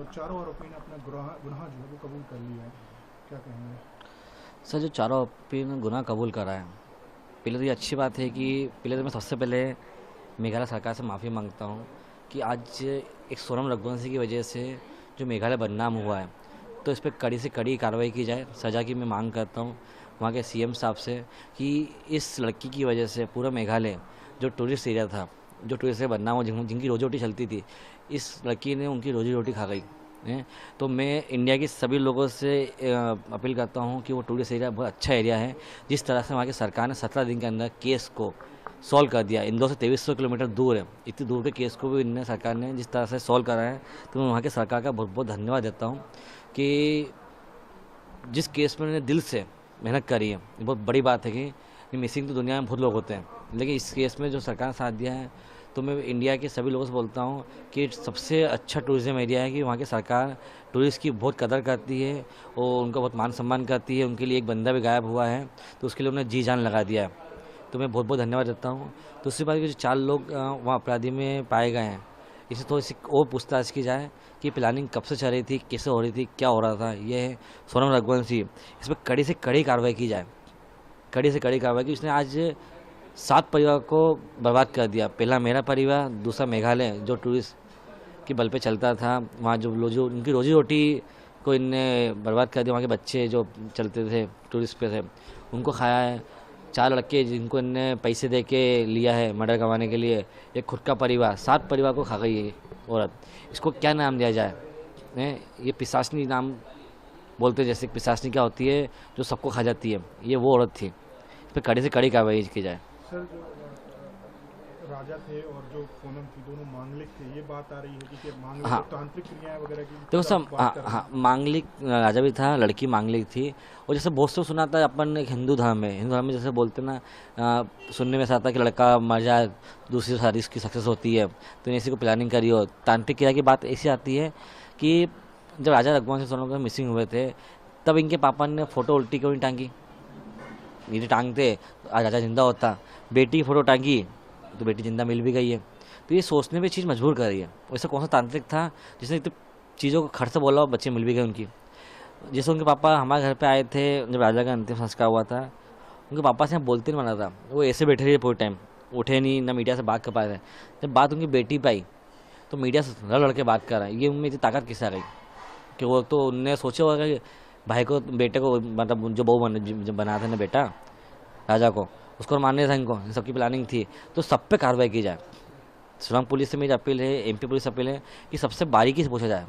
और चारों आरोपी ने अपना गुनाह जो है वो कबूल कर लिया है, क्या कहेंगे? सर, जो चारों आरोपी ने गुनाह कबूल करा है, पहले तो ये अच्छी बात है कि पहले तो मैं सबसे पहले मेघालय सरकार से माफ़ी मांगता हूँ कि आज एक सोनम रघुवंशी की वजह से जो मेघालय बदनाम हुआ है, तो इस पर कड़ी से कड़ी कार्रवाई की जाए। सज़ा की मैं मांग करता हूँ वहाँ के सीएम साहब से कि इस लड़की की वजह से पूरा मेघालय जो टूरिस्ट एरिया था, जो टूरिस्ट एरिया बदनाम हो, जिनकी रोजी रोटी चलती थी, इस लड़की ने उनकी रोजी रोटी खा गई है। तो मैं इंडिया के सभी लोगों से अपील करता हूँ कि वो टूरिस्ट एरिया बहुत अच्छा एरिया है। जिस तरह से वहाँ की सरकार ने 17 दिन के अंदर केस को सॉल्व कर दिया, इंदौर से 2300 किलोमीटर दूर है, इतनी दूर के केस को भी इनने सरकार ने जिस तरह से सॉल्व करा है, तो मैं वहाँ की सरकार का बहुत बहुत धन्यवाद देता हूँ कि जिस केस में उन्होंने दिल से मेहनत करी है। ये बहुत बड़ी बात है कि मिसिंग तो दुनिया में बहुत लोग होते हैं, लेकिन इस केस में जो सरकार ने साथ दिया है, तो मैं इंडिया के सभी लोगों से बोलता हूँ कि सबसे अच्छा टूरिज़्म एरिया है कि वहाँ की सरकार टूरिस्ट की बहुत कदर करती है और उनका बहुत मान सम्मान करती है। उनके लिए एक बंदा भी गायब हुआ है, तो उसके लिए उन्होंने जी जान लगा दिया है, तो मैं बहुत बहुत धन्यवाद देता हूँ। दूसरी बात कि जो 4 लोग वहाँ अपराधी में पाए गए हैं, इसे थोड़ी सी और पूछताछ की जाए कि प्लानिंग कब से चल रही थी, कैसे हो रही थी, क्या हो रहा था। ये है सोनम रघुवंशी, इस पर कड़ी से कड़ी कार्रवाई की जाए, कड़ी से कड़ी कार्रवाई की। उसने आज 7 परिवार को बर्बाद कर दिया। पहला मेरा परिवार, दूसरा मेघालय जो टूरिस्ट की बल पे चलता था, वहाँ जो उनकी रोजी रोटी को इनने बर्बाद कर दिया। वहाँ के बच्चे जो चलते थे, टूरिस्ट पे थे, उनको खाया है। 4 लड़के जिनको इनने पैसे दे के लिया है मर्डर करवाने के लिए, एक खुद का परिवार, 7 परिवार को खा गई है औरत। इसको क्या नाम दिया जाए? ये पिशाचनी नाम बोलते हैं, जैसे पिशाचनी क्या होती है जो सबको खा जाती है, ये वो औरत थी। इस पर कड़ी से कड़ी कार्रवाई की जाए। सर, जो राजा थे और जो पूनम थी, दोनों मांगलिक थे, ये बात आ रही है कि मांगलिक हाँ, और तांत्रिक क्रियाएं वगैरह की देखो सब सब, बात हाँ कर रहे हाँ, हैं। मांगलिक राजा भी था, लड़की मांगलिक थी। और जैसे बहुत से सुना था अपन, एक हिंदू धर्म है, हिंदू धर्म में जैसे बोलते ना, सुनने में ऐसा आता है कि लड़का मर जाए, दूसरी शादी इसकी सक्सेस होती है, तो इसी को प्लानिंग करी हो। तांत्रिक क्रिया की बात ऐसी आती है कि जब राजा रघुवंश सोनम मिसिंग हुए थे, तब इनके पापा ने फोटो उल्टी क्यों नहीं टांगी? यदि टांगते तो आज राजा जिंदा होता। बेटी की फोटो टांगी तो बेटी जिंदा मिल भी गई है। तो ये सोचने पे चीज़ मजबूर कर रही है। वैसे कौन सा तांत्रिक था जिसने इतनी चीज़ों को खट से बोला और बच्चे मिल भी गए उनकी? जैसे उनके पापा हमारे घर पे आए थे जब राजा का अंतिम संस्कार हुआ था, उनके पापा से बोलते नहीं बना था, वो ऐसे बैठे रहे पूरे टाइम, उठे नहीं, ना मीडिया से बात कर पाए थे। जब बात उनकी बेटी पे आई तो मीडिया से लड़ लड़ के बात कर रहा है। ये उनमें इतनी ताकत किससे आ गई कि वो तो उनने सोचा होगा कि भाई को, बेटे को, मतलब जो बहू बना था ना बेटा राजा को, उसको मारने था इनको, इन सबकी प्लानिंग थी। तो सब पे कार्रवाई की जाए। शिलांग पुलिस से मेरी अपील है, एमपी पुलिस से अपील है कि सबसे बारीकी से पूछा जाए।